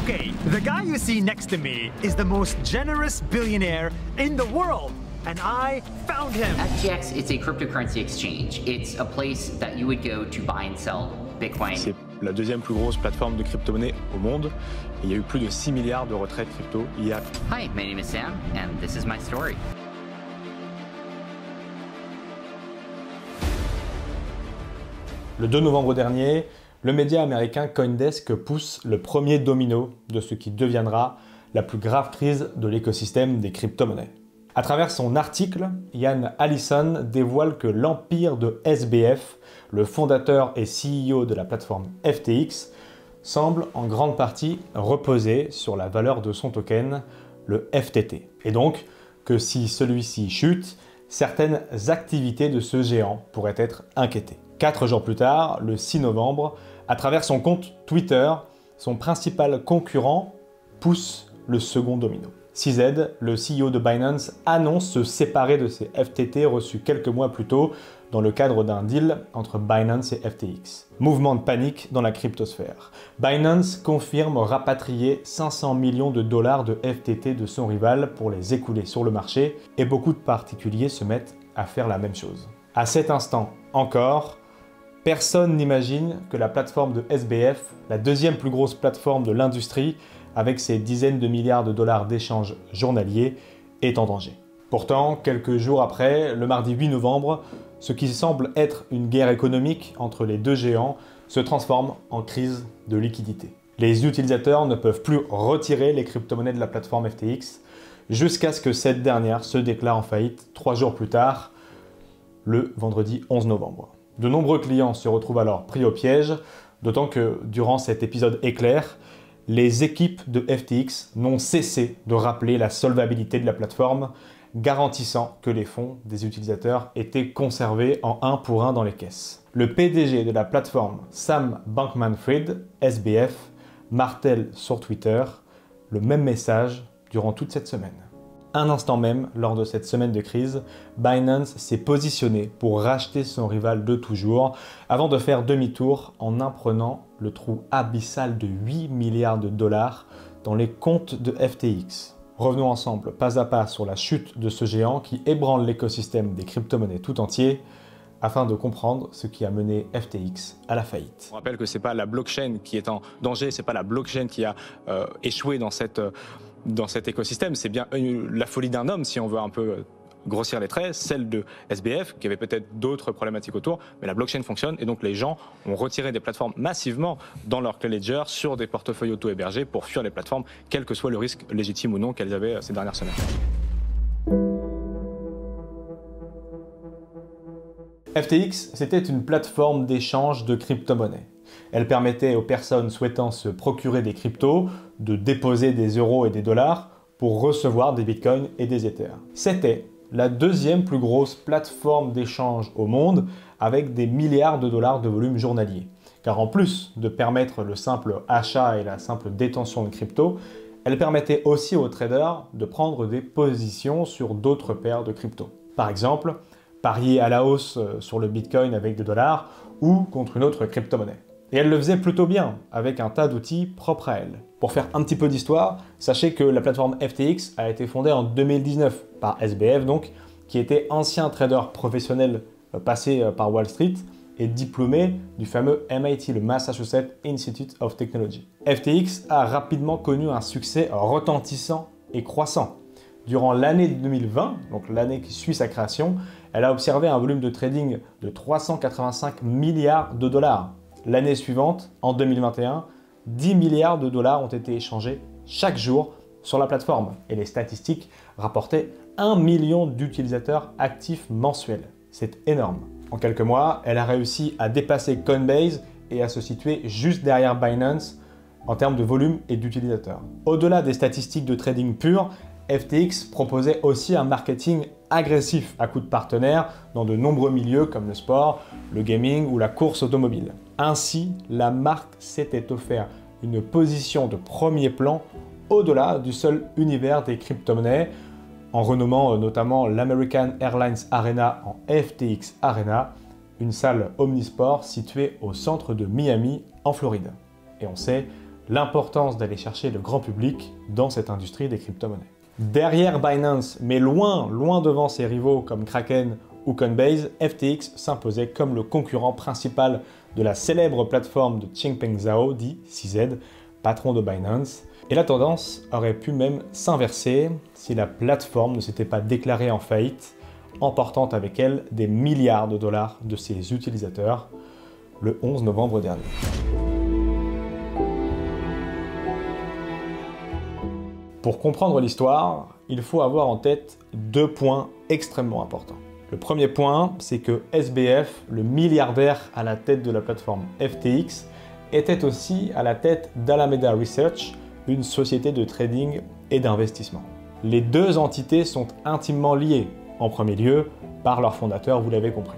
Okay, the guy you see next to me is the most generous billionaire in the world, and I found him. FTX is a cryptocurrency exchange. It's a place that you would go to buy and sell Bitcoin. C'est la deuxième plus grosse plateforme de crypto-monnaie au monde. Il y a eu plus de 6 milliards de retraites crypto. Hi, my name is Sam, and this is my story. Le 2 novembre dernier, le média américain CoinDesk pousse le premier domino de ce qui deviendra la plus grave crise de l'écosystème des crypto-monnaies. À travers son article, Ian Allison dévoile que l'empire de SBF, le fondateur et CEO de la plateforme FTX, semble en grande partie reposer sur la valeur de son token, le FTT. Et donc que si celui-ci chute, certaines activités de ce géant pourraient être inquiétées. 4 jours plus tard, le 6 novembre, à travers son compte Twitter, son principal concurrent pousse le second domino. CZ, le CEO de Binance, annonce se séparer de ses FTT reçus quelques mois plus tôt dans le cadre d'un deal entre Binance et FTX. Mouvement de panique dans la cryptosphère. Binance confirme rapatrier 500 millions de dollars de FTT de son rival pour les écouler sur le marché et beaucoup de particuliers se mettent à faire la même chose. À cet instant encore, personne n'imagine que la plateforme de SBF, la deuxième plus grosse plateforme de l'industrie, avec ses dizaines de milliards de dollars d'échanges journaliers, est en danger. Pourtant, quelques jours après, le mardi 8 novembre, ce qui semble être une guerre économique entre les deux géants se transforme en crise de liquidité. Les utilisateurs ne peuvent plus retirer les crypto-monnaies de la plateforme FTX jusqu'à ce que cette dernière se déclare en faillite 3 jours plus tard, le vendredi 11 novembre. De nombreux clients se retrouvent alors pris au piège, d'autant que durant cet épisode éclair, les équipes de FTX n'ont cessé de rappeler la solvabilité de la plateforme, garantissant que les fonds des utilisateurs étaient conservés en 1 pour 1 dans les caisses. Le PDG de la plateforme, Sam Bankman-Fried, SBF, martèle sur Twitter le même message durant toute cette semaine. Un instant même, lors de cette semaine de crise, Binance s'est positionné pour racheter son rival de toujours, avant de faire demi-tour en imprenant le trou abyssal de 8 milliards de dollars dans les comptes de FTX. Revenons ensemble pas à pas sur la chute de ce géant qui ébranle l'écosystème des crypto-monnaies tout entier, afin de comprendre ce qui a mené FTX à la faillite. On rappelle que ce n'est pas la blockchain qui est en danger, ce n'est pas la blockchain qui a échoué dans cet écosystème, c'est bien la folie d'un homme, si on veut un peu grossir les traits, celle de SBF, qui avait peut-être d'autres problématiques autour, mais la blockchain fonctionne et donc les gens ont retiré des plateformes massivement dans leur clé Ledger sur des portefeuilles auto-hébergés pour fuir les plateformes, quel que soit le risque légitime ou non qu'elles avaient ces dernières semaines. FTX, c'était une plateforme d'échange de crypto-monnaies. Elle permettait aux personnes souhaitant se procurer des cryptos de déposer des euros et des dollars pour recevoir des bitcoins et des ethers. C'était la deuxième plus grosse plateforme d'échange au monde avec des milliards de dollars de volume journalier. Car en plus de permettre le simple achat et la simple détention de crypto, elle permettait aussi aux traders de prendre des positions sur d'autres paires de cryptos. Par exemple, parier à la hausse sur le bitcoin avec des dollars ou contre une autre crypto-monnaie. Et elle le faisait plutôt bien, avec un tas d'outils propres à elle. Pour faire un petit peu d'histoire, sachez que la plateforme FTX a été fondée en 2019 par SBF, donc, qui était ancien trader professionnel passé par Wall Street et diplômé du fameux MIT, le Massachusetts Institute of Technology. FTX a rapidement connu un succès retentissant et croissant. Durant l'année 2020, donc l'année qui suit sa création, elle a observé un volume de trading de 385 milliards de dollars. L'année suivante, en 2021, 10 milliards de dollars ont été échangés chaque jour sur la plateforme et les statistiques rapportaient 1 million d'utilisateurs actifs mensuels. C'est énorme. En quelques mois, elle a réussi à dépasser Coinbase et à se situer juste derrière Binance en termes de volume et d'utilisateurs. Au-delà des statistiques de trading pur, FTX proposait aussi un marketing agressif à coups de partenaires dans de nombreux milieux comme le sport, le gaming ou la course automobile. Ainsi, la marque s'était offert une position de premier plan au-delà du seul univers des crypto-monnaies, en renommant notamment l'American Airlines Arena en FTX Arena, une salle omnisport située au centre de Miami, en Floride. Et on sait l'importance d'aller chercher le grand public dans cette industrie des crypto-monnaies. Derrière Binance, mais loin devant ses rivaux comme Kraken ou Coinbase, FTX s'imposait comme le concurrent principal de la célèbre plateforme de Changpeng Zhao, dit CZ, patron de Binance. Et la tendance aurait pu même s'inverser si la plateforme ne s'était pas déclarée en faillite, emportant avec elle des milliards de dollars de ses utilisateurs le 11 novembre dernier. Pour comprendre l'histoire, il faut avoir en tête deux points extrêmement importants. Le premier point, c'est que SBF, le milliardaire à la tête de la plateforme FTX, était aussi à la tête d'Alameda Research, une société de trading et d'investissement. Les deux entités sont intimement liées, en premier lieu, par leur fondateur, vous l'avez compris.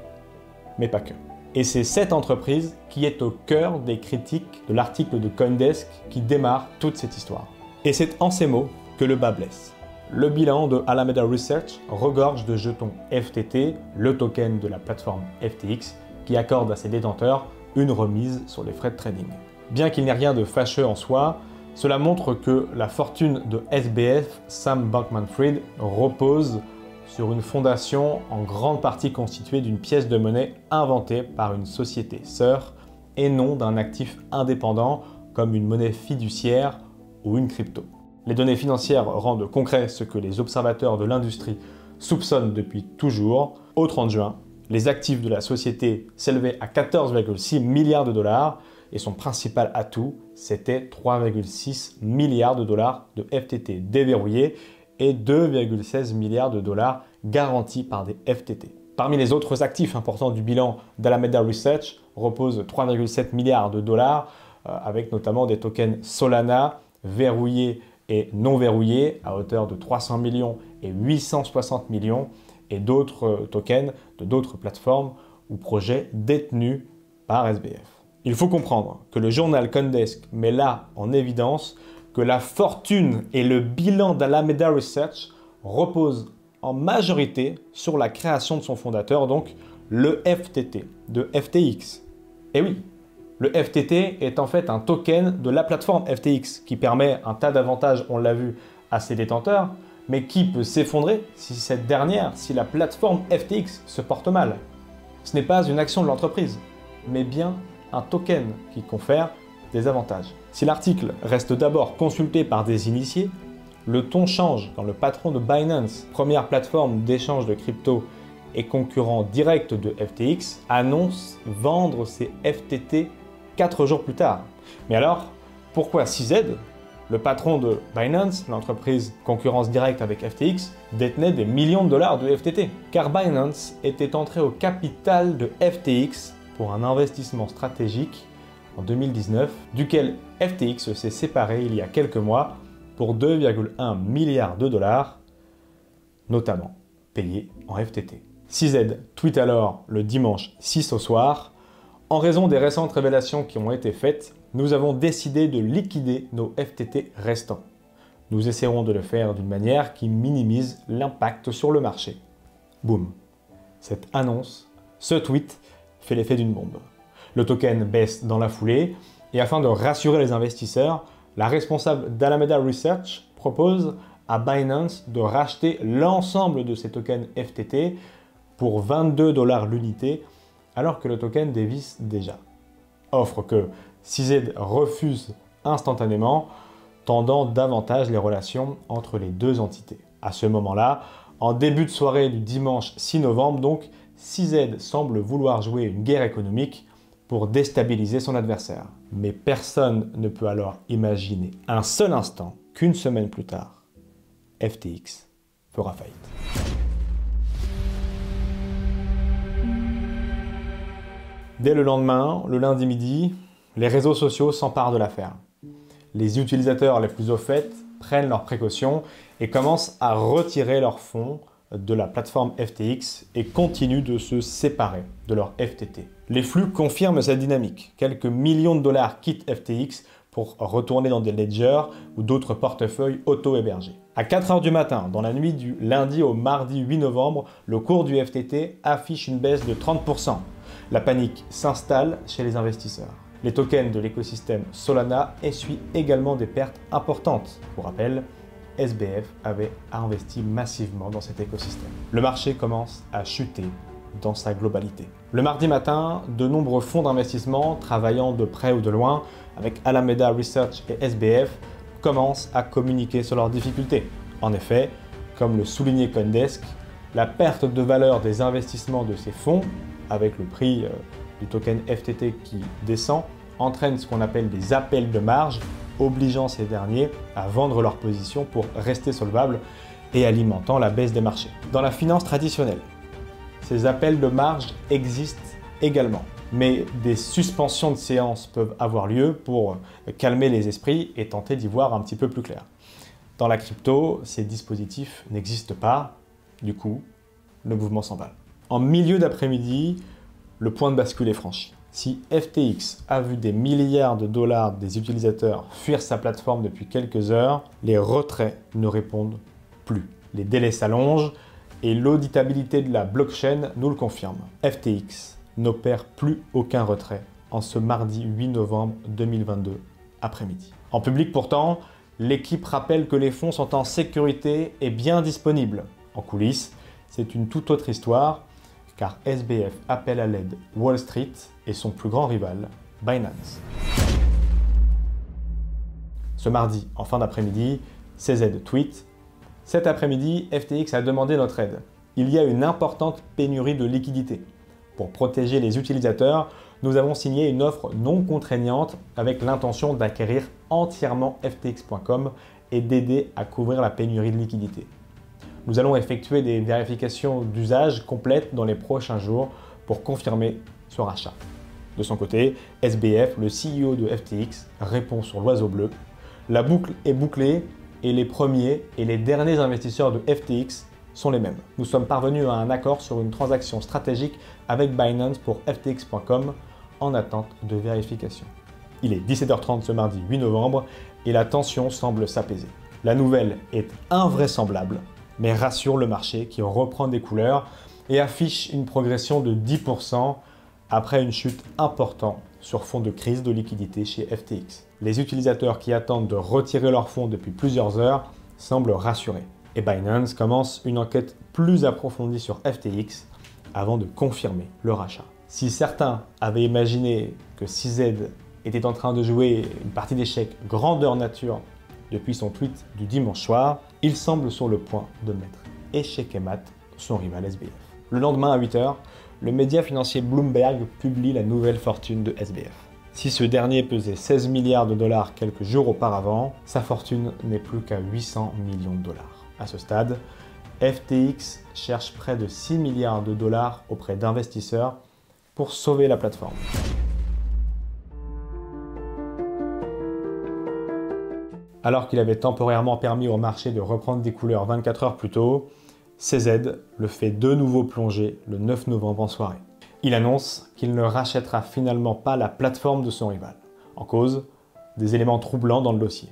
Mais pas que. Et c'est cette entreprise qui est au cœur des critiques de l'article de CoinDesk qui démarre toute cette histoire. Et c'est en ces mots que le bas blesse. Le bilan de Alameda Research regorge de jetons FTT, le token de la plateforme FTX, qui accorde à ses détenteurs une remise sur les frais de trading. Bien qu'il n'y ait rien de fâcheux en soi, cela montre que la fortune de SBF, Sam Bankman-Fried, repose sur une fondation en grande partie constituée d'une pièce de monnaie inventée par une société sœur et non d'un actif indépendant comme une monnaie fiduciaire ou une crypto. Les données financières rendent concret ce que les observateurs de l'industrie soupçonnent depuis toujours. Au 30 juin, les actifs de la société s'élevaient à 14,6 milliards de dollars et son principal atout, c'était 3,6 milliards de dollars de FTT déverrouillés et 2,16 milliards de dollars garantis par des FTT. Parmi les autres actifs importants du bilan d'Alameda Research reposent 3,7 milliards de dollars avec notamment des tokens Solana verrouillés et non verrouillés à hauteur de 300 millions et 860 millions et d'autres tokens de d'autres plateformes ou projets détenus par SBF. Il faut comprendre que le journal CoinDesk met là en évidence que la fortune et le bilan d'Alameda Research reposent en majorité sur la création de son fondateur, donc le FTT, de FTX. Et oui, le FTT est en fait un token de la plateforme FTX qui permet un tas d'avantages, on l'a vu, à ses détenteurs, mais qui peut s'effondrer si la plateforme FTX se porte mal. Ce n'est pas une action de l'entreprise, mais bien un token qui confère des avantages. Si l'article reste d'abord consulté par des initiés, le ton change quand le patron de Binance, première plateforme d'échange de crypto et concurrent direct de FTX, annonce vendre ses FTT 4 jours plus tard. Mais alors, pourquoi CZ, le patron de Binance, l'entreprise concurrence directe avec FTX, détenait des millions de dollars de FTT? Car Binance était entré au capital de FTX pour un investissement stratégique en 2019, duquel FTX s'est séparé il y a quelques mois pour 2,1 milliards de dollars, notamment payés en FTT. CZ tweet alors le dimanche 6 au soir: en raison des récentes révélations qui ont été faites, nous avons décidé de liquider nos FTT restants. Nous essaierons de le faire d'une manière qui minimise l'impact sur le marché. Boum. Cette annonce, ce tweet, fait l'effet d'une bombe. Le token baisse dans la foulée et afin de rassurer les investisseurs, la responsable d'Alameda Research propose à Binance de racheter l'ensemble de ces tokens FTT pour 22 $ l'unité, alors que le token dévisse déjà. Offre que CZ refuse instantanément, tendant davantage les relations entre les deux entités. À ce moment-là, en début de soirée du dimanche 6 novembre, donc, CZ semble vouloir jouer une guerre économique pour déstabiliser son adversaire. Mais personne ne peut alors imaginer un seul instant qu'une semaine plus tard, FTX fera faillite. Dès le lendemain, le lundi midi, les réseaux sociaux s'emparent de l'affaire. Les utilisateurs les plus au fait prennent leurs précautions et commencent à retirer leurs fonds de la plateforme FTX et continuent de se séparer de leur FTT. Les flux confirment cette dynamique. Quelques millions de dollars quittent FTX pour retourner dans des ledgers ou d'autres portefeuilles auto-hébergés. À 4 h du matin, dans la nuit du lundi au mardi 8 novembre, le cours du FTT affiche une baisse de 30%. La panique s'installe chez les investisseurs. Les tokens de l'écosystème Solana essuient également des pertes importantes. Pour rappel, SBF avait investi massivement dans cet écosystème. Le marché commence à chuter dans sa globalité. Le mardi matin, de nombreux fonds d'investissement travaillant de près ou de loin avec Alameda Research et SBF commencent à communiquer sur leurs difficultés. En effet, comme le soulignait CoinDesk, la perte de valeur des investissements de ces fonds, avec le prix du token FTT qui descend, entraîne ce qu'on appelle des appels de marge, obligeant ces derniers à vendre leurs positions pour rester solvables et alimentant la baisse des marchés. Dans la finance traditionnelle, ces appels de marge existent également, mais des suspensions de séances peuvent avoir lieu pour calmer les esprits et tenter d'y voir un petit peu plus clair. Dans la crypto, ces dispositifs n'existent pas, du coup, le mouvement s'emballe. En milieu d'après-midi, le point de bascule est franchi. Si FTX a vu des milliards de dollars des utilisateurs fuir sa plateforme depuis quelques heures, les retraits ne répondent plus. Les délais s'allongent et l'auditabilité de la blockchain nous le confirme. FTX n'opère plus aucun retrait en ce mardi 8 novembre 2022 après-midi. En public pourtant, l'équipe rappelle que les fonds sont en sécurité et bien disponibles. En coulisses, c'est une toute autre histoire, car SBF appelle à l'aide Wall Street et son plus grand rival, Binance. Ce mardi, en fin d'après-midi, CZ tweet: cet après-midi, FTX a demandé notre aide. Il y a une importante pénurie de liquidités. Pour protéger les utilisateurs, nous avons signé une offre non contraignante avec l'intention d'acquérir entièrement FTX.com et d'aider à couvrir la pénurie de liquidités. Nous allons effectuer des vérifications d'usage complètes dans les prochains jours pour confirmer ce rachat. De son côté, SBF, le CEO de FTX, répond sur l'oiseau bleu. La boucle est bouclée et les premiers et les derniers investisseurs de FTX sont les mêmes. Nous sommes parvenus à un accord sur une transaction stratégique avec Binance pour FTX.com en attente de vérification. Il est 17h30 ce mardi 8 novembre et la tension semble s'apaiser. La nouvelle est invraisemblable, mais rassure le marché qui reprend des couleurs et affiche une progression de 10% après une chute importante sur fond de crise de liquidité chez FTX. Les utilisateurs qui attendent de retirer leurs fonds depuis plusieurs heures semblent rassurés. Et Binance commence une enquête plus approfondie sur FTX avant de confirmer le rachat. Si certains avaient imaginé que CZ était en train de jouer une partie d'échecs grandeur nature depuis son tweet du dimanche soir, il semble sur le point de mettre échec et mat son rival SBF. Le lendemain à 8h, le média financier Bloomberg publie la nouvelle fortune de SBF. Si ce dernier pesait 16 milliards de dollars quelques jours auparavant, sa fortune n'est plus qu'à 800 millions de dollars. À ce stade, FTX cherche près de 6 milliards de dollars auprès d'investisseurs pour sauver la plateforme. Alors qu'il avait temporairement permis au marché de reprendre des couleurs 24 heures plus tôt, CZ le fait de nouveau plonger le 9 novembre en soirée. Il annonce qu'il ne rachètera finalement pas la plateforme de son rival. En cause, des éléments troublants dans le dossier.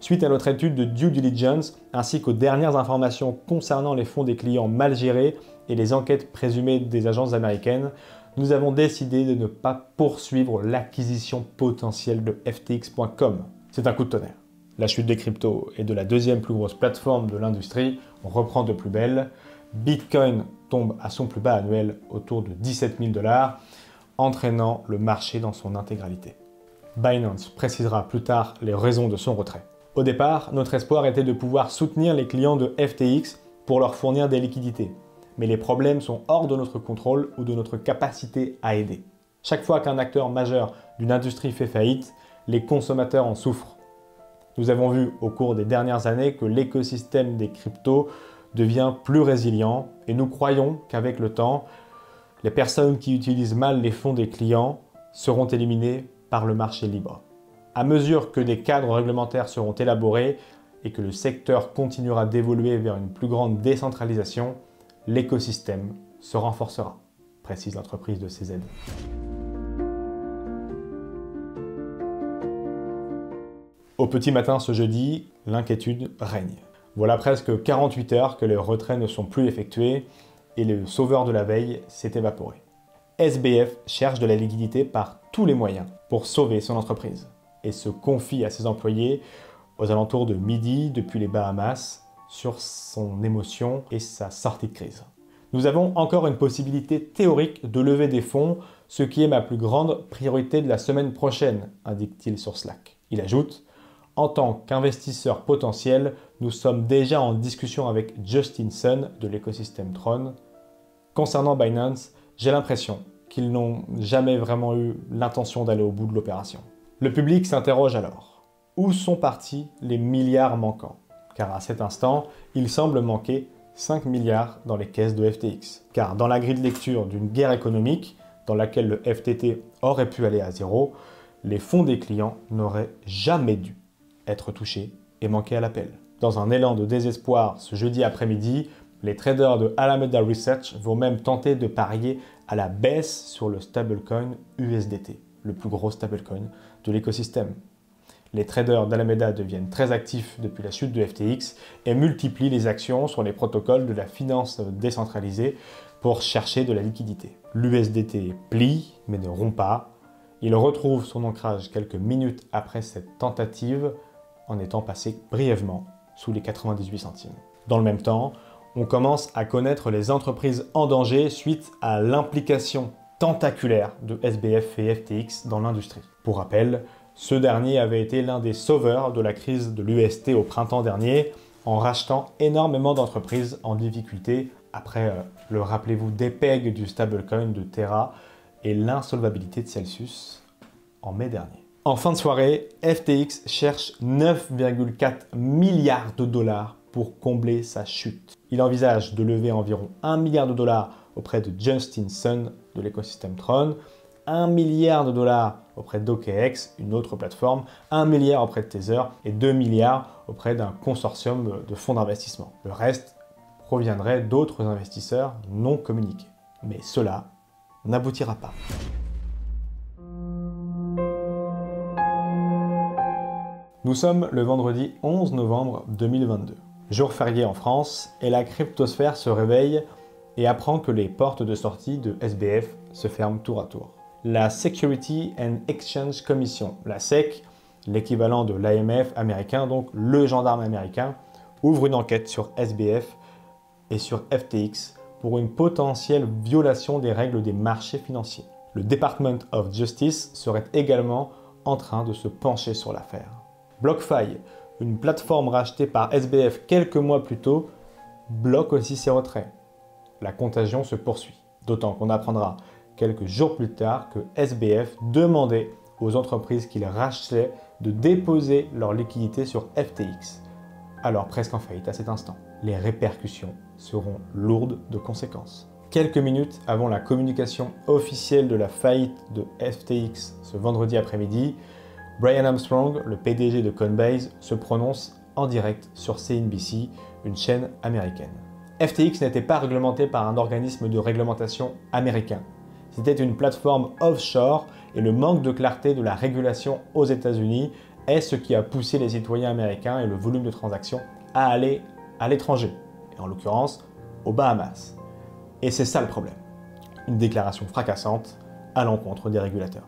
Suite à notre étude de due diligence ainsi qu'aux dernières informations concernant les fonds des clients mal gérés et les enquêtes présumées des agences américaines, nous avons décidé de ne pas poursuivre l'acquisition potentielle de FTX.com. C'est un coup de tonnerre. La chute des cryptos et de la deuxième plus grosse plateforme de l'industrie reprend de plus belle. Bitcoin tombe à son plus bas annuel autour de 17 000 $, entraînant le marché dans son intégralité. Binance précisera plus tard les raisons de son retrait. Au départ, notre espoir était de pouvoir soutenir les clients de FTX pour leur fournir des liquidités. Mais les problèmes sont hors de notre contrôle ou de notre capacité à aider. Chaque fois qu'un acteur majeur d'une industrie fait faillite, les consommateurs en souffrent. Nous avons vu au cours des dernières années que l'écosystème des cryptos devient plus résilient et nous croyons qu'avec le temps, les personnes qui utilisent mal les fonds des clients seront éliminées par le marché libre. À mesure que des cadres réglementaires seront élaborés et que le secteur continuera d'évoluer vers une plus grande décentralisation, l'écosystème se renforcera, précise l'entreprise de CZ. Au petit matin ce jeudi, l'inquiétude règne. Voilà presque 48 heures que les retraits ne sont plus effectués et le sauveur de la veille s'est évaporé. SBF cherche de la liquidité par tous les moyens pour sauver son entreprise et se confie à ses employés aux alentours de midi depuis les Bahamas sur son émotion et sa sortie de crise. Nous avons encore une possibilité théorique de lever des fonds, ce qui est ma plus grande priorité de la semaine prochaine, indique-t-il sur Slack. Il ajoute « En tant qu'investisseur potentiel, nous sommes déjà en discussion avec Justin Sun de l'écosystème Tron. Concernant Binance, j'ai l'impression qu'ils n'ont jamais vraiment eu l'intention d'aller au bout de l'opération. » Le public s'interroge alors. Où sont partis les milliards manquants? Car à cet instant, il semble manquer 5 milliards dans les caisses de FTX. Car dans la grille de lecture d'une guerre économique, dans laquelle le FTT aurait pu aller à zéro, les fonds des clients n'auraient jamais dû être touchés et manquer à l'appel. Dans un élan de désespoir, ce jeudi après-midi, les traders de Alameda Research vont même tenter de parier à la baisse sur le stablecoin USDT, le plus gros stablecoin de l'écosystème. Les traders d'Alameda deviennent très actifs depuis la chute de FTX et multiplient les actions sur les protocoles de la finance décentralisée pour chercher de la liquidité. L'USDT plie mais ne rompt pas. Il retrouve son ancrage quelques minutes après cette tentative en étant passé brièvement sous les 98 centimes. Dans le même temps, on commence à connaître les entreprises en danger suite à l'implication tentaculaire de SBF et FTX dans l'industrie. Pour rappel, ce dernier avait été l'un des sauveurs de la crise de l'UST au printemps dernier en rachetant énormément d'entreprises en difficulté après, le rappelez-vous, dépeg du stablecoin de Terra et l'insolvabilité de Celsius en mai dernier. En fin de soirée, FTX cherche 9,4 milliards de dollars pour combler sa chute. Il envisage de lever environ 1 milliard de dollars auprès de Justin Sun de l'écosystème Tron, 1 milliard de dollars auprès d'OKX, une autre plateforme, 1 milliard auprès de Tether et 2 milliards auprès d'un consortium de fonds d'investissement. Le reste proviendrait d'autres investisseurs non communiqués. Mais cela n'aboutira pas. Nous sommes le vendredi 11 novembre 2022, jour férié en France, et la cryptosphère se réveille et apprend que les portes de sortie de SBF se ferment tour à tour. La Security and Exchange Commission, la SEC, l'équivalent de l'AMF américain, donc le gendarme américain, ouvre une enquête sur SBF et sur FTX pour une potentielle violation des règles des marchés financiers. Le Department of Justice serait également en train de se pencher sur l'affaire. BlockFi, une plateforme rachetée par SBF quelques mois plus tôt, bloque aussi ses retraits. La contagion se poursuit, d'autant qu'on apprendra quelques jours plus tard que SBF demandait aux entreprises qu'il rachetait de déposer leur liquidité sur FTX, alors presque en faillite à cet instant. Les répercussions seront lourdes de conséquences. Quelques minutes avant la communication officielle de la faillite de FTX ce vendredi après-midi, Brian Armstrong, le PDG de Coinbase, se prononce en direct sur CNBC, une chaîne américaine. FTX n'était pas réglementé par un organisme de réglementation américain. C'était une plateforme offshore et le manque de clarté de la régulation aux États-Unis est ce qui a poussé les citoyens américains et le volume de transactions à aller à l'étranger, et en l'occurrence aux Bahamas. Et c'est ça le problème. Une déclaration fracassante à l'encontre des régulateurs.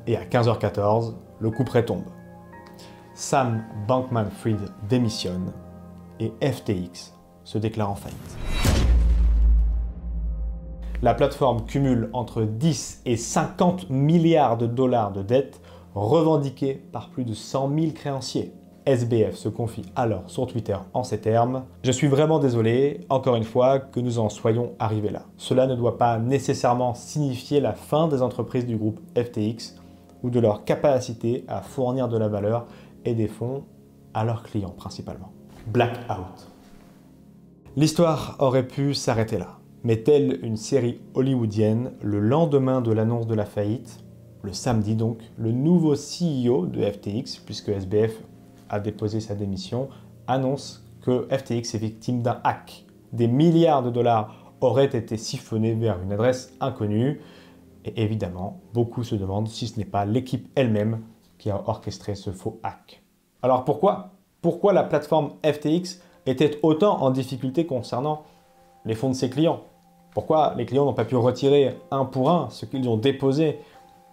Et à 15h14, le couperet tombe. Sam Bankman-Fried démissionne et FTX se déclare en faillite. La plateforme cumule entre 10 et 50 milliards de dollars de dettes revendiquées par plus de 100 000 créanciers. SBF se confie alors sur Twitter en ces termes « Je suis vraiment désolé, encore une fois, que nous en soyons arrivés là. Cela ne doit pas nécessairement signifier la fin des entreprises du groupe FTX ou de leur capacité à fournir de la valeur et des fonds à leurs clients principalement. » Blackout. L'histoire aurait pu s'arrêter là. Mais telle une série hollywoodienne, le lendemain de l'annonce de la faillite, le samedi donc, le nouveau CEO de FTX, puisque SBF a déposé sa démission, annonce que FTX est victime d'un hack. Des milliards de dollars auraient été siphonnés vers une adresse inconnue. Et évidemment, beaucoup se demandent si ce n'est pas l'équipe elle-même qui a orchestré ce faux hack. Alors pourquoi la plateforme FTX était autant en difficulté concernant les fonds de ses clients? Pourquoi les clients n'ont pas pu retirer un pour un ce qu'ils ont déposé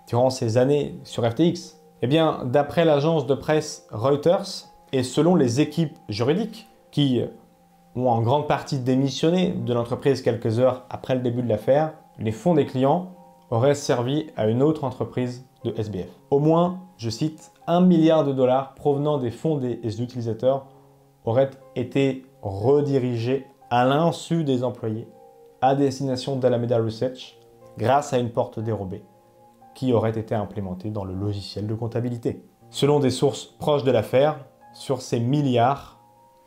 durant ces années sur FTX? Eh bien, d'après l'agence de presse Reuters et selon les équipes juridiques qui ont en grande partie démissionné de l'entreprise quelques heures après le début de l'affaire, les fonds des clients auraient servi à une autre entreprise de SBF. Au moins, je cite, 1 milliard de dollars provenant des fonds des utilisateurs auraient été redirigés à l'insu des employés à destination d'Alameda Research grâce à une porte dérobée qui aurait été implémentée dans le logiciel de comptabilité. Selon des sources proches de l'affaire, sur ces milliards,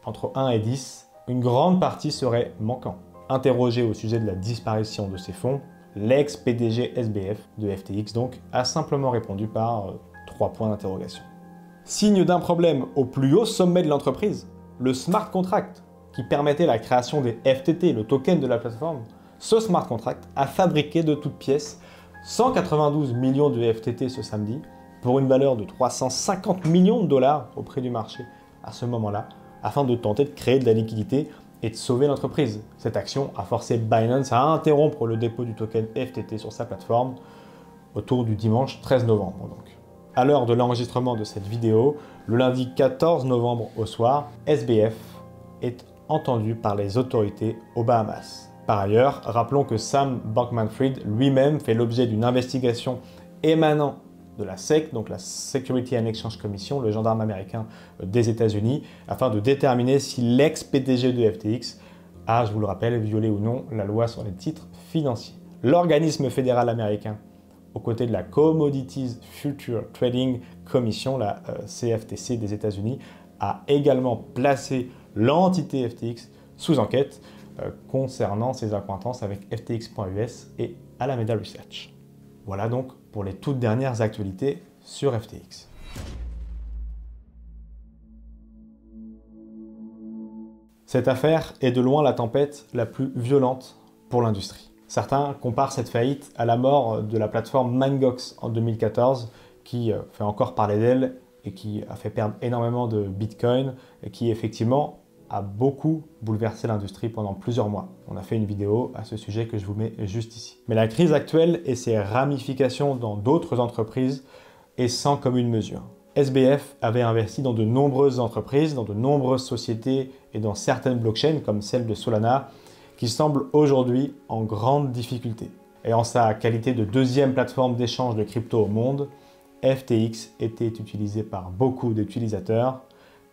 entre 1 et 10, une grande partie serait manquant. Interrogé au sujet de la disparition de ces fonds, l'ex-PDG SBF de FTX donc a simplement répondu par 3 points d'interrogation. Signe d'un problème au plus haut sommet de l'entreprise, le smart contract qui permettait la création des FTT, le token de la plateforme, ce smart contract a fabriqué de toutes pièces 192 millions de FTT ce samedi pour une valeur de 350 millions de dollars au prix du marché à ce moment-là, afin de tenter de créer de la liquidité et de sauver l'entreprise. Cette action a forcé Binance à interrompre le dépôt du token FTT sur sa plateforme autour du dimanche 13 novembre. Donc. À l'heure de l'enregistrement de cette vidéo, le lundi 14 novembre au soir, SBF est entendu par les autorités aux Bahamas. Par ailleurs, rappelons que Sam Bankman-Fried lui-même fait l'objet d'une investigation émanant de la SEC, donc la Security and Exchange Commission, le gendarme américain des États-Unis, afin de déterminer si l'ex-PDG de FTX a, je vous le rappelle, violé ou non la loi sur les titres financiers. L'organisme fédéral américain, aux côtés de la Commodities Future Trading Commission, la CFTC des États-Unis, a également placé l'entité FTX sous enquête concernant ses accointances avec FTX.us et Alameda Research. Voilà donc pour les toutes dernières actualités sur FTX. Cette affaire est de loin la tempête la plus violente pour l'industrie. Certains comparent cette faillite à la mort de la plateforme Mangox en 2014 qui fait encore parler d'elle et qui a fait perdre énormément de Bitcoin et qui effectivement a beaucoup bouleversé l'industrie pendant plusieurs mois. On a fait une vidéo à ce sujet que je vous mets juste ici. Mais la crise actuelle et ses ramifications dans d'autres entreprises est sans commune mesure. SBF avait investi dans de nombreuses entreprises, dans de nombreuses sociétés et dans certaines blockchains comme celle de Solana qui semblent aujourd'hui en grande difficulté. Et en sa qualité de deuxième plateforme d'échange de crypto au monde, FTX était utilisé par beaucoup d'utilisateurs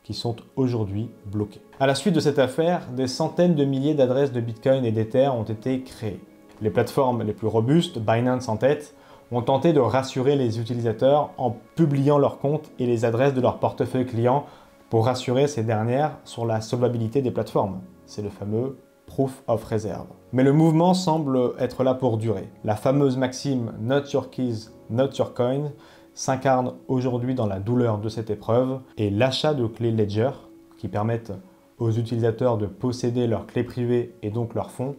qui sont aujourd'hui bloqués. À la suite de cette affaire, des centaines de milliers d'adresses de Bitcoin et d'Ether ont été créées. Les plateformes les plus robustes, Binance en tête, ont tenté de rassurer les utilisateurs en publiant leurs comptes et les adresses de leur portefeuille client pour rassurer ces dernières sur la solvabilité des plateformes. C'est le fameux Proof of Reserve. Mais le mouvement semble être là pour durer. La fameuse maxime « Not your keys, not your coin » s'incarne aujourd'hui dans la douleur de cette épreuve et l'achat de clés Ledger qui permettent aux utilisateurs de posséder leurs clés privées et donc leurs fonds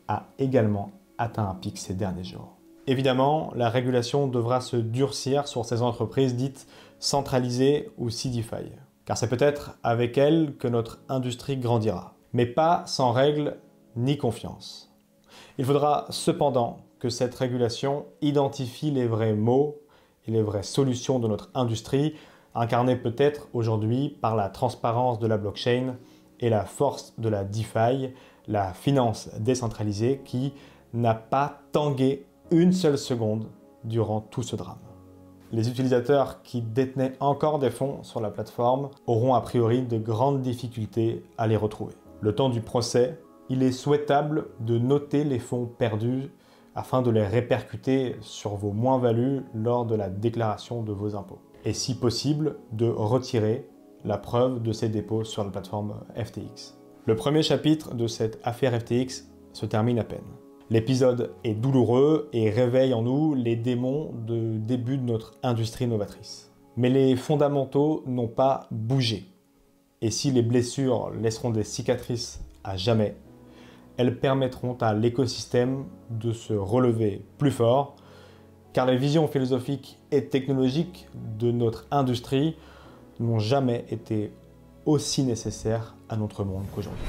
a également atteint un pic ces derniers jours. Évidemment, la régulation devra se durcir sur ces entreprises dites centralisées ou CeDeFi, car c'est peut-être avec elles que notre industrie grandira, mais pas sans règles ni confiance. Il faudra cependant que cette régulation identifie les vrais maux et les vraies solutions de notre industrie, incarnées peut-être aujourd'hui par la transparence de la blockchain et la force de la DeFi, la finance décentralisée qui n'a pas tangué une seule seconde durant tout ce drame. Les utilisateurs qui détenaient encore des fonds sur la plateforme auront a priori de grandes difficultés à les retrouver. Le temps du procès, il est souhaitable de noter les fonds perdus afin de les répercuter sur vos moins-values lors de la déclaration de vos impôts. Et si possible, de retirer la preuve de ces dépôts sur la plateforme FTX. Le premier chapitre de cette affaire FTX se termine à peine. L'épisode est douloureux et réveille en nous les démons de début de notre industrie novatrice. Mais les fondamentaux n'ont pas bougé. Et si les blessures laisseront des cicatrices à jamais, elles permettront à l'écosystème de se relever plus fort, car les visions philosophiques et technologiques de notre industrie n'ont jamais été aussi nécessaires à notre monde qu'aujourd'hui.